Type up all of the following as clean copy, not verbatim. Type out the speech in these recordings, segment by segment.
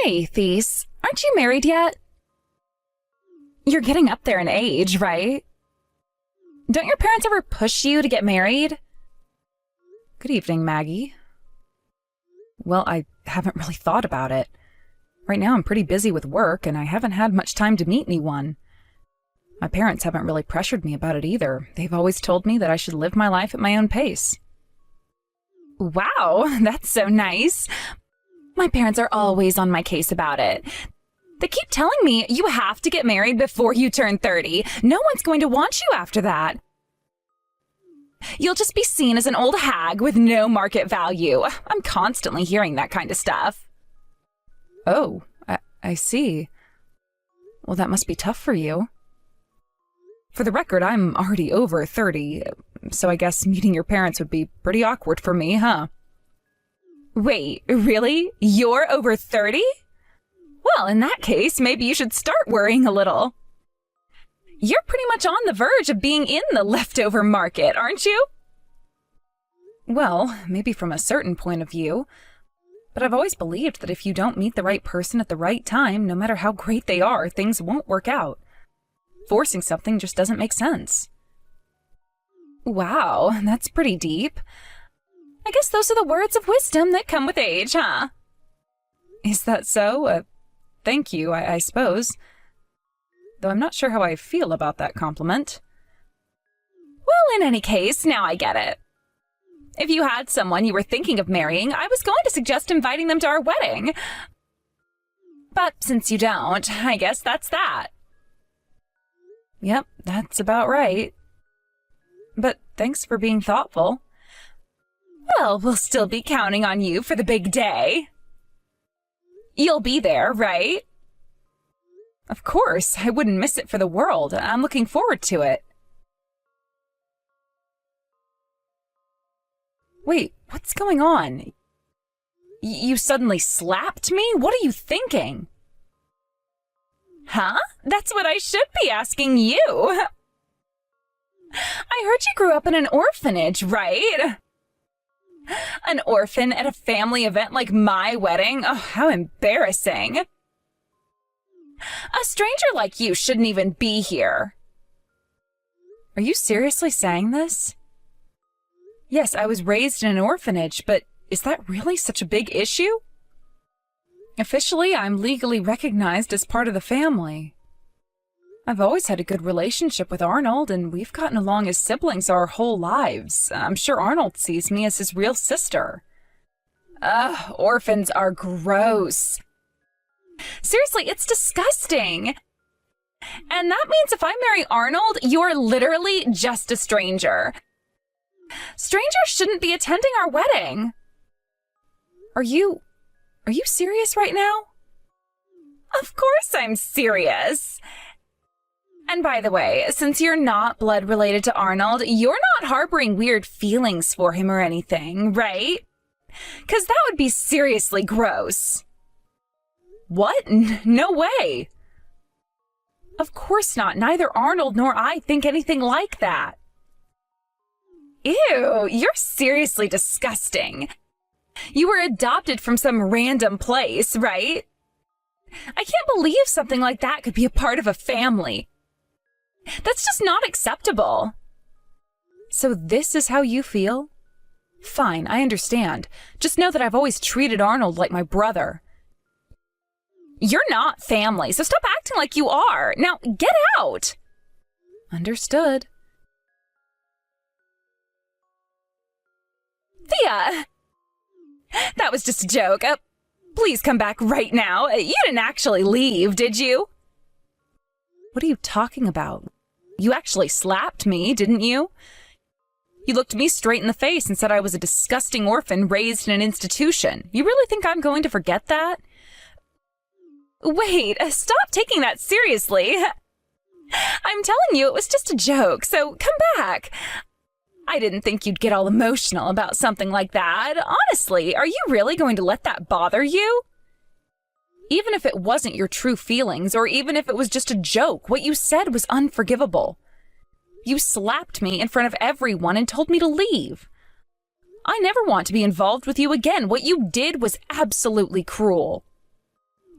Hey, Thies, aren't you married yet? You're getting up there in age, right? Don't your parents ever push you to get married? Good evening, Maggie. Well, I haven't really thought about it. Right now I'm pretty busy with work, and I haven't had much time to meet anyone. My parents haven't really pressured me about it either. They've always told me that I should live my life at my own pace. Wow, that's so nice. My parents are always on my case about it. They keep telling me you have to get married before you turn 30. No one's going to want you after that. You'll just be seen as an old hag with no market value. I'm constantly hearing that kind of stuff. Oh, I see. Well, that must be tough for you. For the record, I'm already over 30, so I guess meeting your parents would be pretty awkward for me, huh? Wait, really? You're over 30? Well, in that case, maybe you should start worrying a little. You're pretty much on the verge of being in the leftover market, aren't you? Well, maybe from a certain point of view. But I've always believed that if you don't meet the right person at the right time, no matter how great they are, things won't work out. Forcing something just doesn't make sense. Wow, that's pretty deep. I guess those are the words of wisdom that come with age, huh? Is that so? Thank you, I suppose. Though I'm not sure how I feel about that compliment. Well, in any case, now I get it. If you had someone you were thinking of marrying, I was going to suggest inviting them to our wedding. But since you don't, I guess that's that. Yep, that's about right. But thanks for being thoughtful. Well, we'll still be counting on you for the big day. You'll be there, right? Of course, I wouldn't miss it for the world. I'm looking forward to it. Wait, what's going on? You suddenly slapped me? What are you thinking? Huh? That's what I should be asking you. I heard you grew up in an orphanage, right? An orphan at a family event like my wedding? Oh, how embarrassing. A stranger like you shouldn't even be here. Are you seriously saying this? Yes, I was raised in an orphanage, but is that really such a big issue? Officially, I'm legally recognized as part of the family. I've always had a good relationship with Arnold, and we've gotten along as siblings our whole lives. I'm sure Arnold sees me as his real sister. Ugh, orphans are gross. Seriously, it's disgusting. And that means if I marry Arnold, you're literally just a stranger. Strangers shouldn't be attending our wedding. Are you serious right now? Of course I'm serious. And by the way, since you're not blood related to Arnold, you're not harboring weird feelings for him or anything, right? 'Cause that would be seriously gross. What? No way. Of course not. Neither Arnold nor I think anything like that. Ew, you're seriously disgusting. You were adopted from some random place, right? I can't believe something like that could be a part of a family. That's just not acceptable. So this is how you feel? Fine, I understand. Just know that I've always treated Arnold like my brother. You're not family, so stop acting like you are. Now, get out! Understood. Thea! That was just a joke. Please come back right now. You didn't actually leave, did you? What are you talking about? You actually slapped me, didn't you? You looked me straight in the face and said I was a disgusting orphan raised in an institution. You really think I'm going to forget that? Wait, stop taking that seriously. I'm telling you, it was just a joke, so come back. I didn't think you'd get all emotional about something like that. Honestly, are you really going to let that bother you? Even if it wasn't your true feelings, or even if it was just a joke, what you said was unforgivable. You slapped me in front of everyone and told me to leave. I never want to be involved with you again. What you did was absolutely cruel.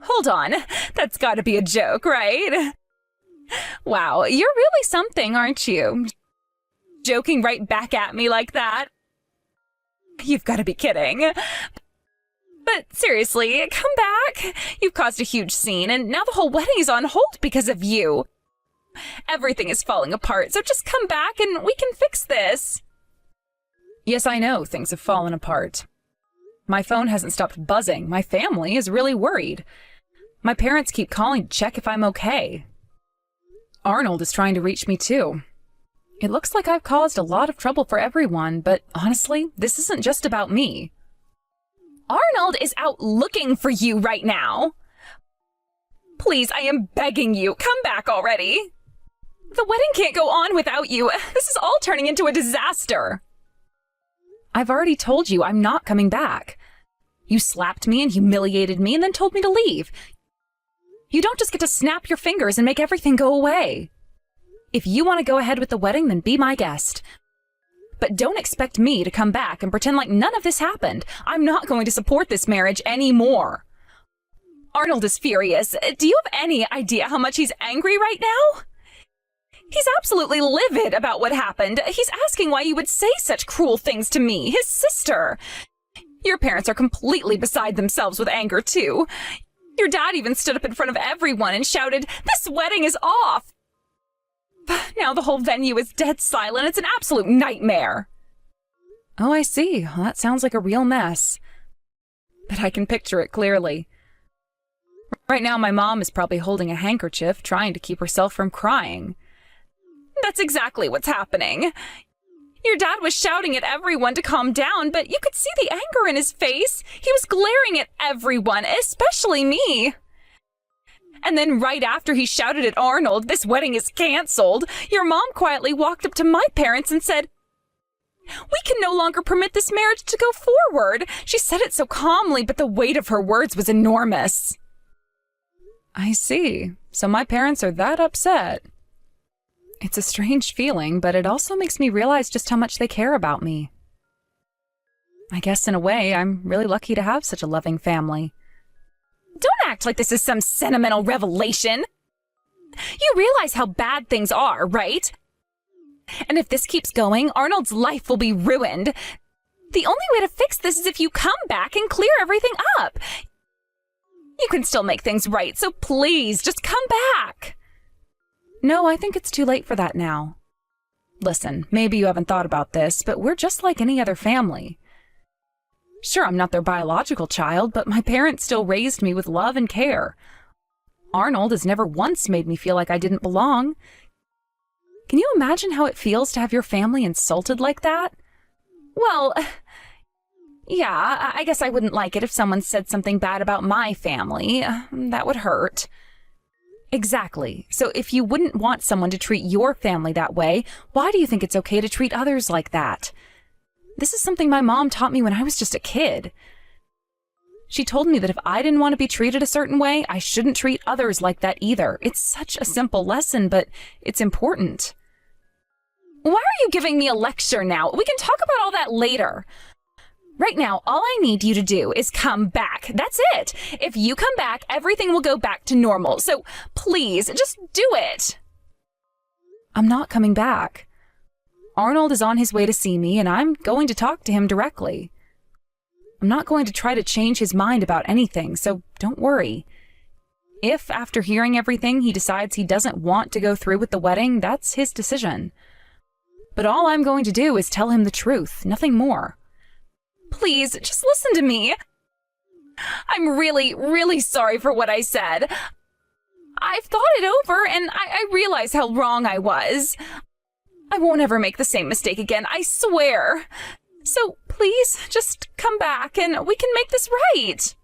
Hold on, that's gotta be a joke, right? Wow, you're really something, aren't you? Joking right back at me like that? You've gotta be kidding. But seriously, come back. You've caused a huge scene, and now the whole wedding is on hold because of you. Everything is falling apart, so just come back and we can fix this. Yes, I know things have fallen apart. My phone hasn't stopped buzzing. My family is really worried. My parents keep calling to check if I'm okay. Arnold is trying to reach me too. It looks like I've caused a lot of trouble for everyone, but honestly, this isn't just about me. Arnold is out looking for you right now. Please, I am begging you, come back already. The wedding can't go on without you. This is all turning into a disaster. I've already told you I'm not coming back. You slapped me and humiliated me and then told me to leave. You don't just get to snap your fingers and make everything go away. If you want to go ahead with the wedding, then be my guest. But don't expect me to come back and pretend like none of this happened. I'm not going to support this marriage anymore. Arnold is furious. Do you have any idea how much he's angry right now? He's absolutely livid about what happened. He's asking why you would say such cruel things to me, his sister. Your parents are completely beside themselves with anger, too. Your dad even stood up in front of everyone and shouted, "This wedding is off!" Now the whole venue is dead silent. It's an absolute nightmare. Oh, I see. Well, that sounds like a real mess. But I can picture it clearly. Right now, my mom is probably holding a handkerchief, trying to keep herself from crying. That's exactly what's happening. Your dad was shouting at everyone to calm down, but you could see the anger in his face. He was glaring at everyone, especially me. And then right after he shouted at Arnold, "This wedding is canceled," your mom quietly walked up to my parents and said, "We can no longer permit this marriage to go forward." She said it so calmly, but the weight of her words was enormous. I see. So my parents are that upset. It's a strange feeling, but it also makes me realize just how much they care about me. I guess in a way, I'm really lucky to have such a loving family. Don't act like this is some sentimental revelation. You realize how bad things are, right? And if this keeps going, Arnold's life will be ruined. The only way to fix this is if you come back and clear everything up. You can still make things right, so please, just come back. No, I think it's too late for that now. Listen, maybe you haven't thought about this, but we're just like any other family. Sure, I'm not their biological child, but my parents still raised me with love and care. Arnold has never once made me feel like I didn't belong. Can you imagine how it feels to have your family insulted like that? Well, yeah, I guess I wouldn't like it if someone said something bad about my family. That would hurt. Exactly. So if you wouldn't want someone to treat your family that way, why do you think it's okay to treat others like that? This is something my mom taught me when I was just a kid. She told me that if I didn't want to be treated a certain way, I shouldn't treat others like that either. It's such a simple lesson, but it's important. Why are you giving me a lecture now? We can talk about all that later. Right now, all I need you to do is come back. That's it. If you come back, everything will go back to normal. So please, just do it. I'm not coming back. Arnold is on his way to see me, and I'm going to talk to him directly. I'm not going to try to change his mind about anything, so don't worry. If, after hearing everything, he decides he doesn't want to go through with the wedding, that's his decision. But all I'm going to do is tell him the truth, nothing more. Please, just listen to me. I'm really, really sorry for what I said. I've thought it over, and I realize how wrong I was. I won't ever make the same mistake again, I swear. So please, just come back, and we can make this right.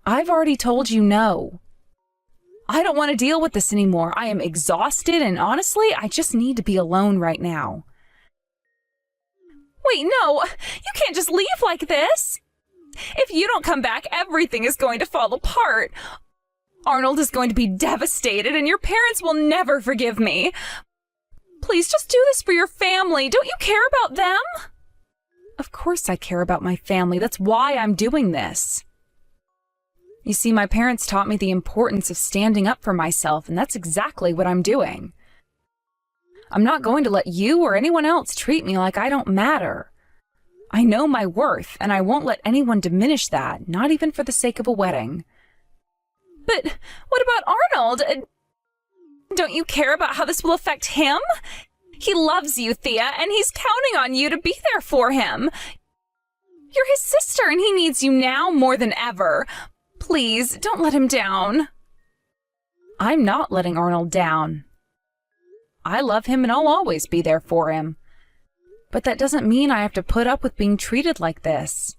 I've already told you no. I don't want to deal with this anymore. I am exhausted, and honestly, I just need to be alone right now. Wait, no, you can't just leave like this. If you don't come back, everything is going to fall apart. Arnold is going to be devastated, and your parents will never forgive me. Please just do this for your family. Don't you care about them? Of course I care about my family. That's why I'm doing this. You see, my parents taught me the importance of standing up for myself, and that's exactly what I'm doing. I'm not going to let you or anyone else treat me like I don't matter. I know my worth, and I won't let anyone diminish that, not even for the sake of a wedding. But what about Arnold? Don't you care about how this will affect him? He loves you, Thea, and he's counting on you to be there for him. You're his sister, and he needs you now more than ever. Please, don't let him down. I'm not letting Arnold down. I love him and I'll always be there for him. But that doesn't mean I have to put up with being treated like this.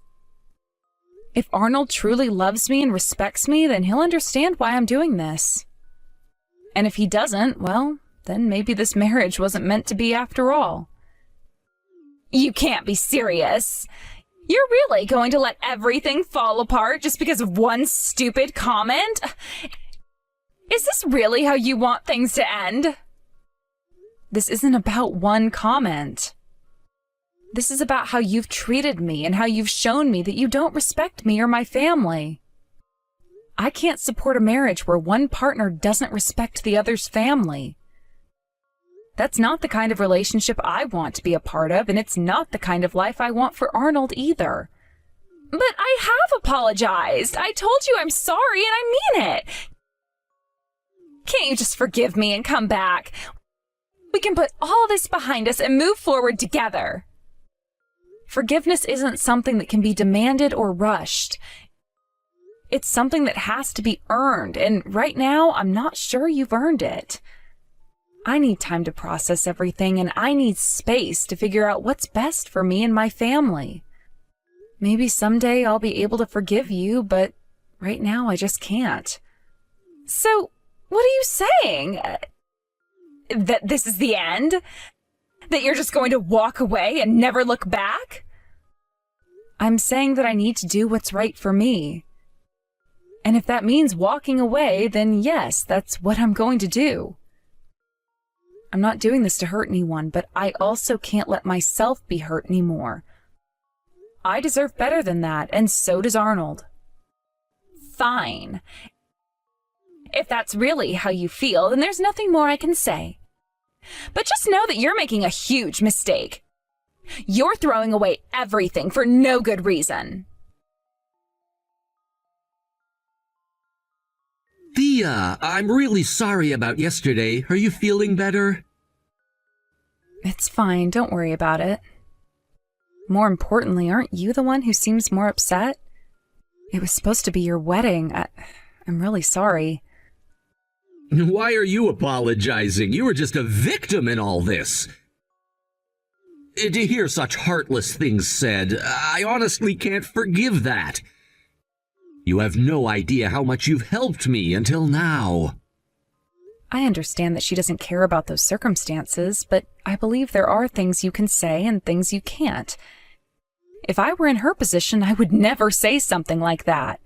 If Arnold truly loves me and respects me, then he'll understand why I'm doing this. And if he doesn't, well, then maybe this marriage wasn't meant to be after all. You can't be serious. You're really going to let everything fall apart just because of one stupid comment? Is this really how you want things to end? This isn't about one comment. This is about how you've treated me and how you've shown me that you don't respect me or my family. I can't support a marriage where one partner doesn't respect the other's family. That's not the kind of relationship I want to be a part of, and it's not the kind of life I want for Arnold either. But I have apologized. I told you I'm sorry, and I mean it. Can't you just forgive me and come back? We can put all this behind us and move forward together. Forgiveness isn't something that can be demanded or rushed. It's something that has to be earned, and right now, I'm not sure you've earned it. I need time to process everything, and I need space to figure out what's best for me and my family. Maybe someday I'll be able to forgive you, but right now I just can't. So, what are you saying? That this is the end? That you're just going to walk away and never look back? I'm saying that I need to do what's right for me. And if that means walking away, then yes, that's what I'm going to do. I'm not doing this to hurt anyone, but I also can't let myself be hurt anymore. I deserve better than that, and so does Arnold. Fine. If that's really how you feel, then there's nothing more I can say. But just know that you're making a huge mistake. You're throwing away everything for no good reason. Thea, I'm really sorry about yesterday. Are you feeling better? It's fine, don't worry about it. More importantly, aren't you the one who seems more upset? It was supposed to be your wedding. I'm really sorry. Why are you apologizing? You were just a victim in all this. To hear such heartless things said, I honestly can't forgive that. You have no idea how much you've helped me until now. I understand that she doesn't care about those circumstances, but I believe there are things you can say and things you can't. If I were in her position, I would never say something like that.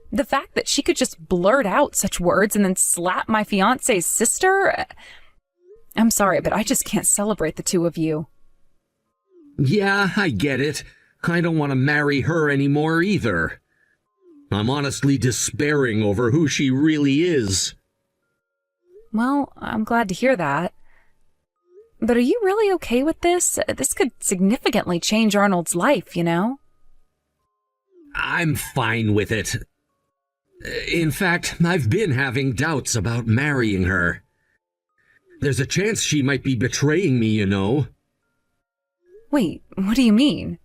The fact that she could just blurt out such words and then slap my fiancé's sister? I'm sorry, but I just can't celebrate the two of you. Yeah, I get it. I don't want to marry her anymore either. I'm honestly despairing over who she really is. Well, I'm glad to hear that. But are you really okay with this? This could significantly change Arnold's life, you know? I'm fine with it. In fact, I've been having doubts about marrying her. There's a chance she might be betraying me, you know. Wait, what do you mean?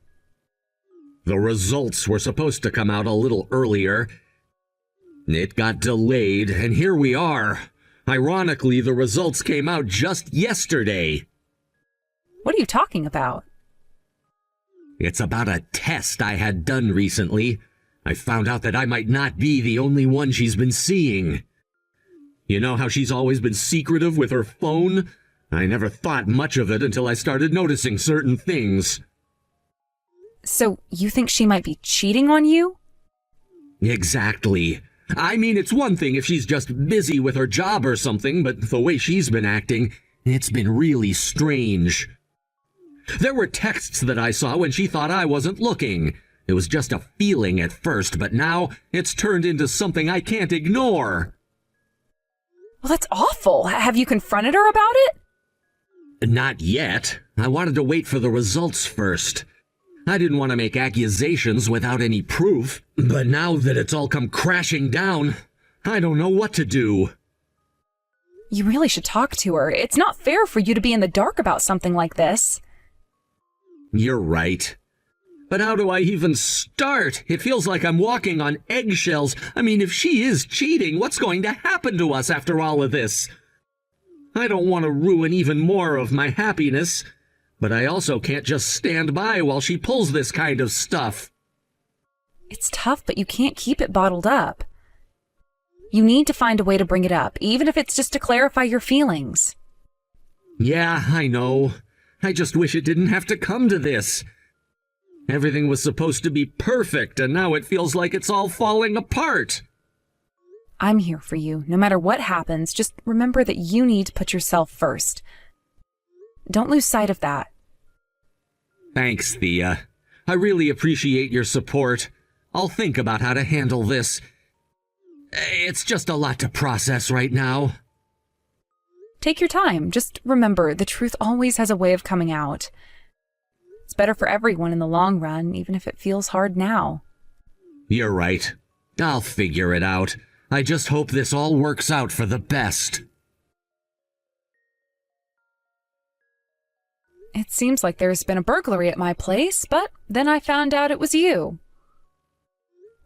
The results were supposed to come out a little earlier. It got delayed, and here we are. Ironically, the results came out just yesterday. What are you talking about? It's about a test I had done recently. I found out that I might not be the only one she's been seeing. You know how she's always been secretive with her phone? I never thought much of it until I started noticing certain things. So you think she might be cheating on you? Exactly. I mean, it's one thing if she's just busy with her job or something, but the way she's been acting, it's been really strange. There were texts that I saw when she thought I wasn't looking. It was just a feeling at first, but now it's turned into something I can't ignore. Well, that's awful. Have you confronted her about it? Not yet. I wanted to wait for the results first. I didn't want to make accusations without any proof, but now that it's all come crashing down, I don't know what to do. You really should talk to her. It's not fair for you to be in the dark about something like this. You're right. But how do I even start? It feels like I'm walking on eggshells. I mean, if she is cheating, what's going to happen to us after all of this? I don't want to ruin even more of my happiness, but I also can't just stand by while she pulls this kind of stuff. It's tough, but you can't keep it bottled up. You need to find a way to bring it up, even if it's just to clarify your feelings. Yeah, I know. I just wish it didn't have to come to this. Everything was supposed to be perfect, and now it feels like it's all falling apart. I'm here for you. No matter what happens, just remember that you need to put yourself first. Don't lose sight of that. Thanks, Thea. I really appreciate your support. I'll think about how to handle this. It's just a lot to process right now. Take your time. Just remember, the truth always has a way of coming out. It's better for everyone in the long run, even if it feels hard now. You're right. I'll figure it out. I just hope this all works out for the best. It seems like there's been a burglary at my place, but then I found out it was you.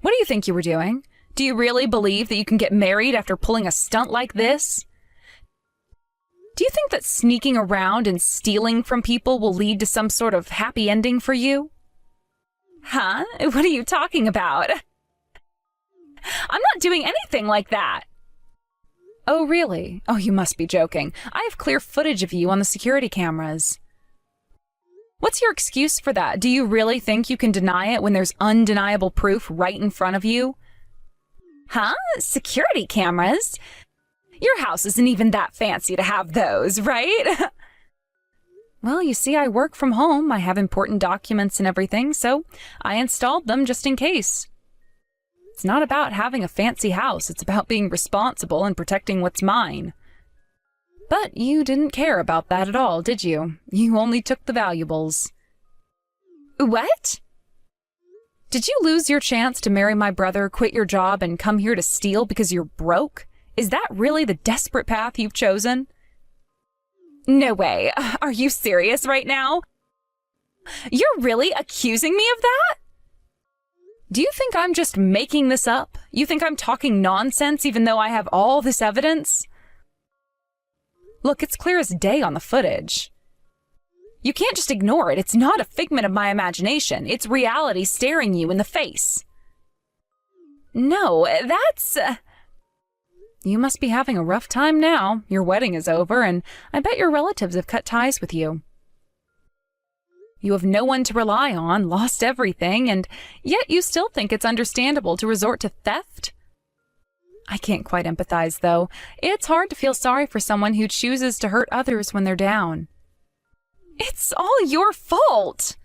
What do you think you were doing? Do you really believe that you can get married after pulling a stunt like this? Do you think that sneaking around and stealing from people will lead to some sort of happy ending for you? Huh? What are you talking about? I'm not doing anything like that. Oh, really? Oh, you must be joking. I have clear footage of you on the security cameras. What's your excuse for that? Do you really think you can deny it when there's undeniable proof right in front of you? Huh? Security cameras? Your house isn't even that fancy to have those, right? Well, you see, I work from home. I have important documents and everything, so I installed them just in case. It's not about having a fancy house. It's about being responsible and protecting what's mine. But you didn't care about that at all, did you? You only took the valuables. What? Did you lose your chance to marry my brother, quit your job, and come here to steal because you're broke? Is that really the desperate path you've chosen? No way. Are you serious right now? You're really accusing me of that? Do you think I'm just making this up? You think I'm talking nonsense even though I have all this evidence? Look, it's clear as day on the footage. You can't just ignore it. It's not a figment of my imagination. It's reality staring you in the face. No, that's... You must be having a rough time now. Your wedding is over, and I bet your relatives have cut ties with you. You have no one to rely on, lost everything, and yet you still think it's understandable to resort to theft? I can't quite empathize, though. It's hard to feel sorry for someone who chooses to hurt others when they're down. It's all your fault!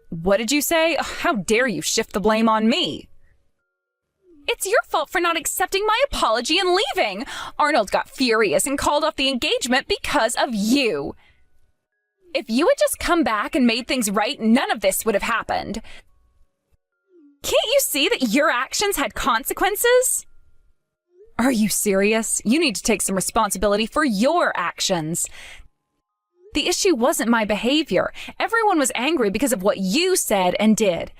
What did you say? How dare you shift the blame on me? It's your fault for not accepting my apology and leaving. Arnold got furious and called off the engagement because of you. If you had just come back and made things right, none of this would have happened. Can't you see that your actions had consequences? Are you serious? You need to take some responsibility for your actions. The issue wasn't my behavior. Everyone was angry because of what you said and did.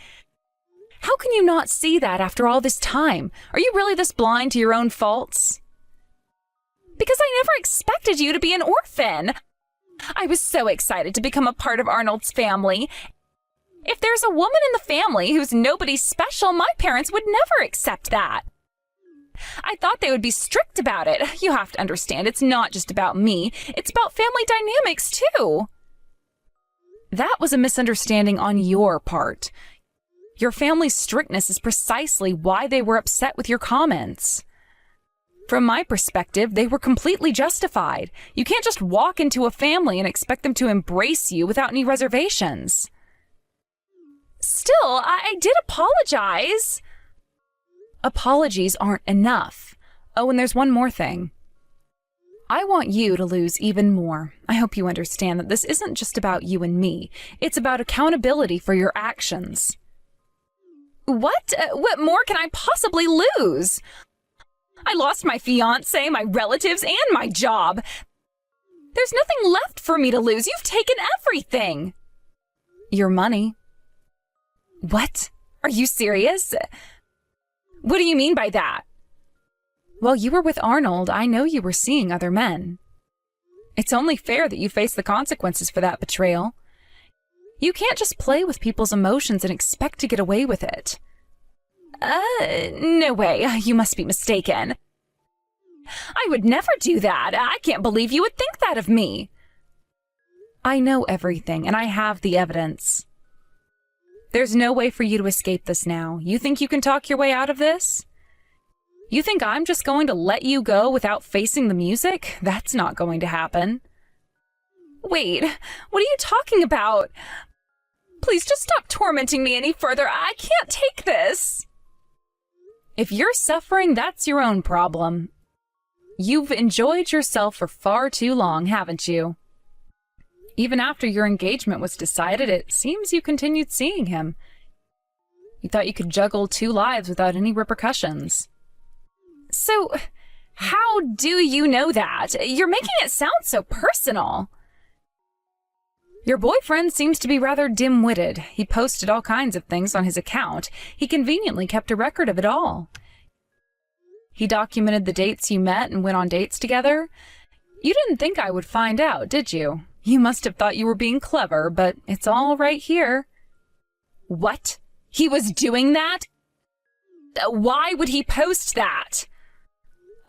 How can you not see that after all this time? Are you really this blind to your own faults? Because I never expected you to be an orphan. I was so excited to become a part of Arnold's family. If there's a woman in the family who's nobody special, my parents would never accept that. I thought they would be strict about it. You have to understand, it's not just about me. It's about family dynamics, too. That was a misunderstanding on your part. Your family's strictness is precisely why they were upset with your comments. From my perspective, they were completely justified. You can't just walk into a family and expect them to embrace you without any reservations. Still, I did apologize. Apologies aren't enough. Oh, and there's one more thing. I want you to lose even more. I hope you understand that this isn't just about you and me. It's about accountability for your actions. What? What more can I possibly lose? I lost my fiancé, my relatives, and my job. There's nothing left for me to lose. You've taken everything. Your money. What? Are you serious? What do you mean by that? While you were with Arnold, I know you were seeing other men. It's only fair that you face the consequences for that betrayal. You can't just play with people's emotions and expect to get away with it. No way. You must be mistaken. I would never do that. I can't believe you would think that of me. I know everything, and I have the evidence. There's no way for you to escape this now. You think you can talk your way out of this? You think I'm just going to let you go without facing the music? That's not going to happen. Wait, what are you talking about? Please just stop tormenting me any further. I can't take this. If you're suffering, that's your own problem. You've enjoyed yourself for far too long, haven't you? Even after your engagement was decided, it seems you continued seeing him. You thought you could juggle two lives without any repercussions. So, how do you know that? You're making it sound so personal. Your boyfriend seems to be rather dim-witted. He posted all kinds of things on his account. He conveniently kept a record of it all. He documented the dates you met and went on dates together. You didn't think I would find out, did you? You must have thought you were being clever, but it's all right here. What? He was doing that? Why would he post that?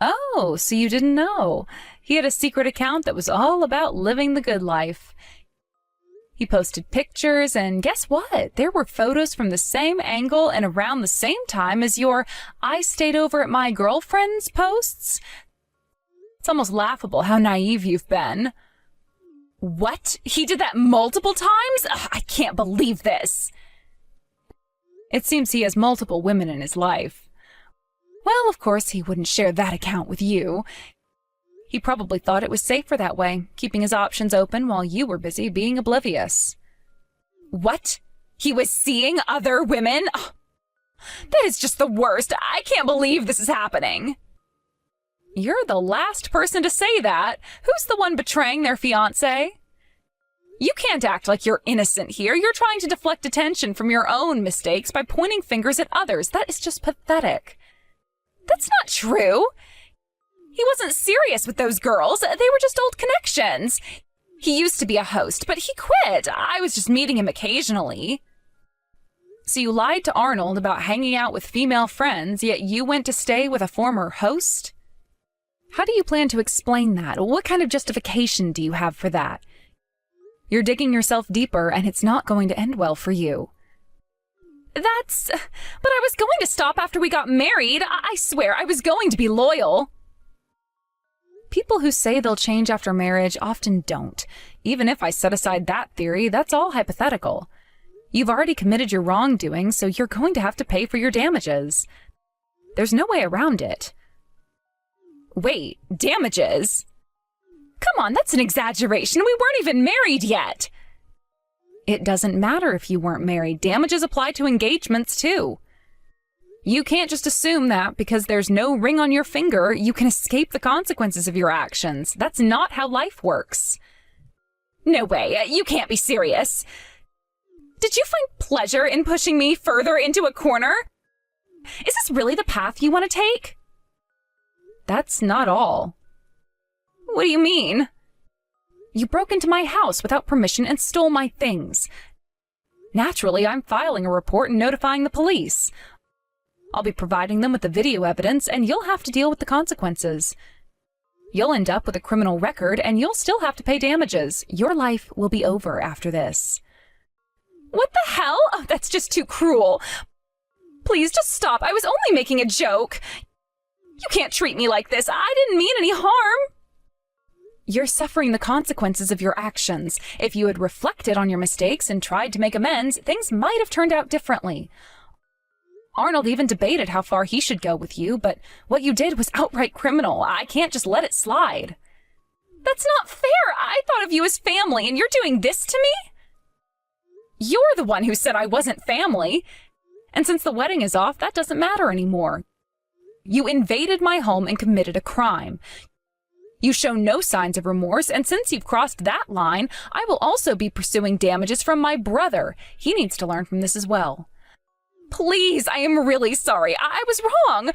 Oh, so you didn't know. He had a secret account that was all about living the good life. He posted pictures, and guess what? There were photos from the same angle and around the same time as your "I stayed over at my girlfriend's" posts. It's almost laughable how naive you've been. What? He did that multiple times? Ugh, I can't believe this. It seems he has multiple women in his life. Well, of course, he wouldn't share that account with you. He probably thought it was safer that way, keeping his options open while you were busy being oblivious. What? He was seeing other women? Oh, that is just the worst. I can't believe this is happening. You're the last person to say that. Who's the one betraying their fiancé? You can't act like you're innocent here. You're trying to deflect attention from your own mistakes by pointing fingers at others. That is just pathetic. That's not true. He wasn't serious with those girls. They were just old connections. He used to be a host, but he quit. I was just meeting him occasionally. So you lied to Arnold about hanging out with female friends, yet you went to stay with a former host? How do you plan to explain that? What kind of justification do you have for that? You're digging yourself deeper, and it's not going to end well for you. But I was going to stop after we got married. I swear, I was going to be loyal. People who say they'll change after marriage often don't. Even if I set aside that theory, that's all hypothetical. You've already committed your wrongdoing, so you're going to have to pay for your damages. There's no way around it. Wait, damages? Come on, that's an exaggeration. We weren't even married yet. It doesn't matter if you weren't married. Damages apply to engagements, too. You can't just assume that because there's no ring on your finger, you can escape the consequences of your actions. That's not how life works. No way, you can't be serious. Did you find pleasure in pushing me further into a corner? Is this really the path you want to take? That's not all. What do you mean? You broke into my house without permission and stole my things. Naturally, I'm filing a report and notifying the police. I'll be providing them with the video evidence, and you'll have to deal with the consequences. You'll end up with a criminal record, and you'll still have to pay damages. Your life will be over after this. What the hell? Oh, that's just too cruel. Please, just stop. I was only making a joke. You can't treat me like this. I didn't mean any harm. You're suffering the consequences of your actions. If you had reflected on your mistakes and tried to make amends, things might have turned out differently. Arnold even debated how far he should go with you, but what you did was outright criminal. I can't just let it slide. That's not fair. I thought of you as family, and you're doing this to me? You're the one who said I wasn't family. And since the wedding is off, that doesn't matter anymore. You invaded my home and committed a crime. You show no signs of remorse, and since you've crossed that line, I will also be pursuing damages from my brother. He needs to learn from this as well. Please, I am really sorry. I was wrong.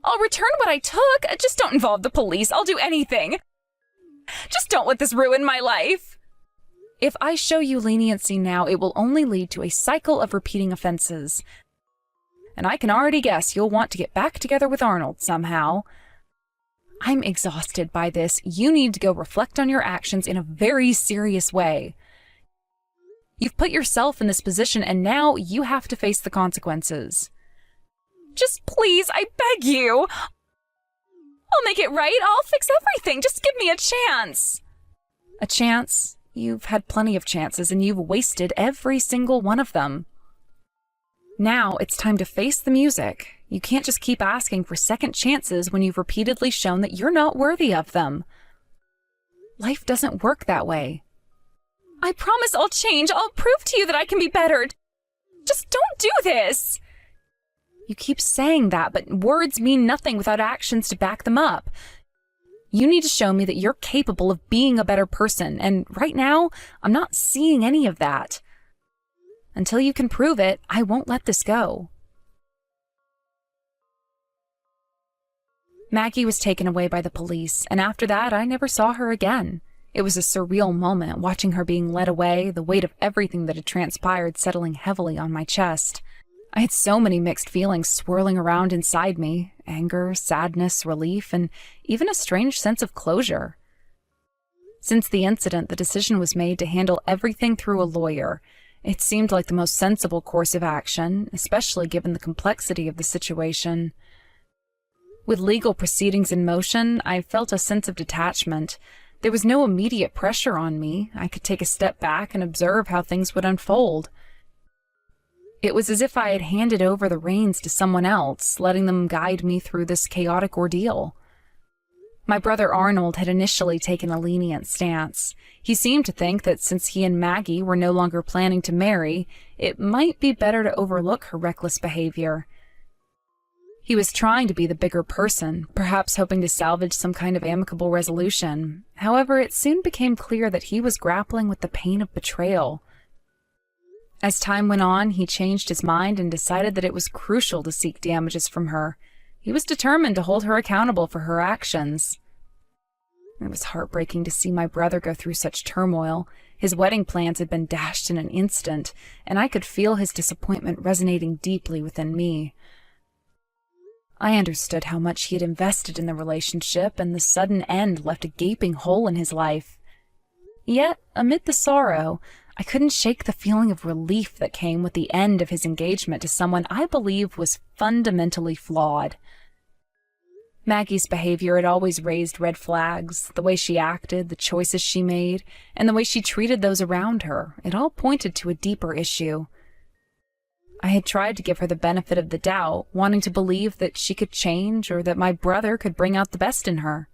I'll return what I took. Just don't involve the police. I'll do anything. Just don't let this ruin my life. If I show you leniency now, it will only lead to a cycle of repeating offenses. And I can already guess you'll want to get back together with Arnold somehow. I'm exhausted by this. You need to go reflect on your actions in a very serious way. You've put yourself in this position, and now you have to face the consequences. Just please, I beg you. I'll make it right. I'll fix everything. Just give me a chance. A chance? You've had plenty of chances, and you've wasted every single one of them. Now it's time to face the music. You can't just keep asking for second chances when you've repeatedly shown that you're not worthy of them. Life doesn't work that way. I promise I'll change. I'll prove to you that I can be better. Just don't do this. You keep saying that, but words mean nothing without actions to back them up. You need to show me that you're capable of being a better person, and right now, I'm not seeing any of that. Until you can prove it, I won't let this go. Maggie was taken away by the police, and after that, I never saw her again. It was a surreal moment, watching her being led away, the weight of everything that had transpired settling heavily on my chest. I had so many mixed feelings swirling around inside me: anger, sadness, relief, and even a strange sense of closure. Since the incident, the decision was made to handle everything through a lawyer. It seemed like the most sensible course of action, especially given the complexity of the situation. With legal proceedings in motion, I felt a sense of detachment. There was no immediate pressure on me. I could take a step back and observe how things would unfold. It was as if I had handed over the reins to someone else, letting them guide me through this chaotic ordeal. My brother Arnold had initially taken a lenient stance. He seemed to think that since he and Maggie were no longer planning to marry, it might be better to overlook her reckless behavior. He was trying to be the bigger person, perhaps hoping to salvage some kind of amicable resolution. However, it soon became clear that he was grappling with the pain of betrayal. As time went on, he changed his mind and decided that it was crucial to seek damages from her. He was determined to hold her accountable for her actions. It was heartbreaking to see my brother go through such turmoil. His wedding plans had been dashed in an instant, and I could feel his disappointment resonating deeply within me. I understood how much he had invested in the relationship, and the sudden end left a gaping hole in his life. Yet, amid the sorrow, I couldn't shake the feeling of relief that came with the end of his engagement to someone I believe was fundamentally flawed. Maggie's behavior had always raised red flags. The way she acted, the choices she made, and the way she treated those around her, it all pointed to a deeper issue. I had tried to give her the benefit of the doubt, wanting to believe that she could change or that my brother could bring out the best in her.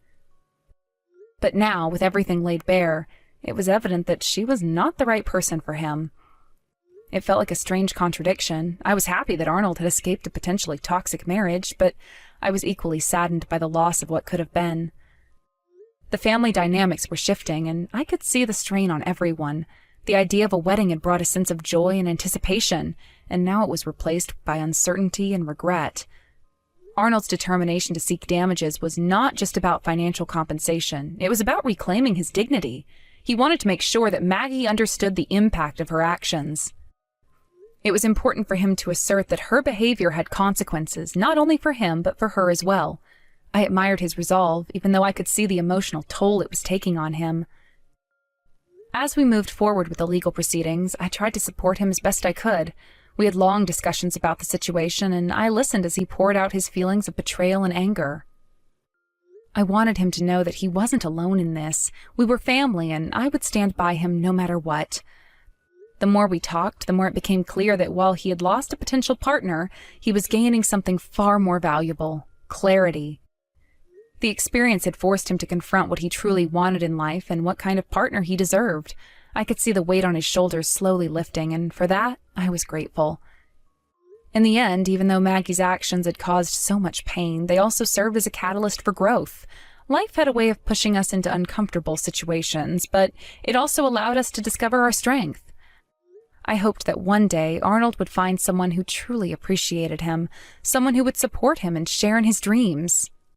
But now, with everything laid bare, it was evident that she was not the right person for him. It felt like a strange contradiction. I was happy that Arnold had escaped a potentially toxic marriage, but I was equally saddened by the loss of what could have been. The family dynamics were shifting, and I could see the strain on everyone. The idea of a wedding had brought a sense of joy and anticipation, and now it was replaced by uncertainty and regret. Arnold's determination to seek damages was not just about financial compensation. It was about reclaiming his dignity. He wanted to make sure that Maggie understood the impact of her actions. It was important for him to assert that her behavior had consequences, not only for him, but for her as well. I admired his resolve, even though I could see the emotional toll it was taking on him. As we moved forward with the legal proceedings, I tried to support him as best I could. We had long discussions about the situation, and I listened as he poured out his feelings of betrayal and anger. I wanted him to know that he wasn't alone in this. We were family, and I would stand by him no matter what. The more we talked, the more it became clear that while he had lost a potential partner, he was gaining something far more valuable: clarity. The experience had forced him to confront what he truly wanted in life and what kind of partner he deserved. I could see the weight on his shoulders slowly lifting, and for that, I was grateful. In the end, even though Maggie's actions had caused so much pain, they also served as a catalyst for growth. Life had a way of pushing us into uncomfortable situations, but it also allowed us to discover our strength. I hoped that one day Arnold would find someone who truly appreciated him, someone who would support him and share in his dreams.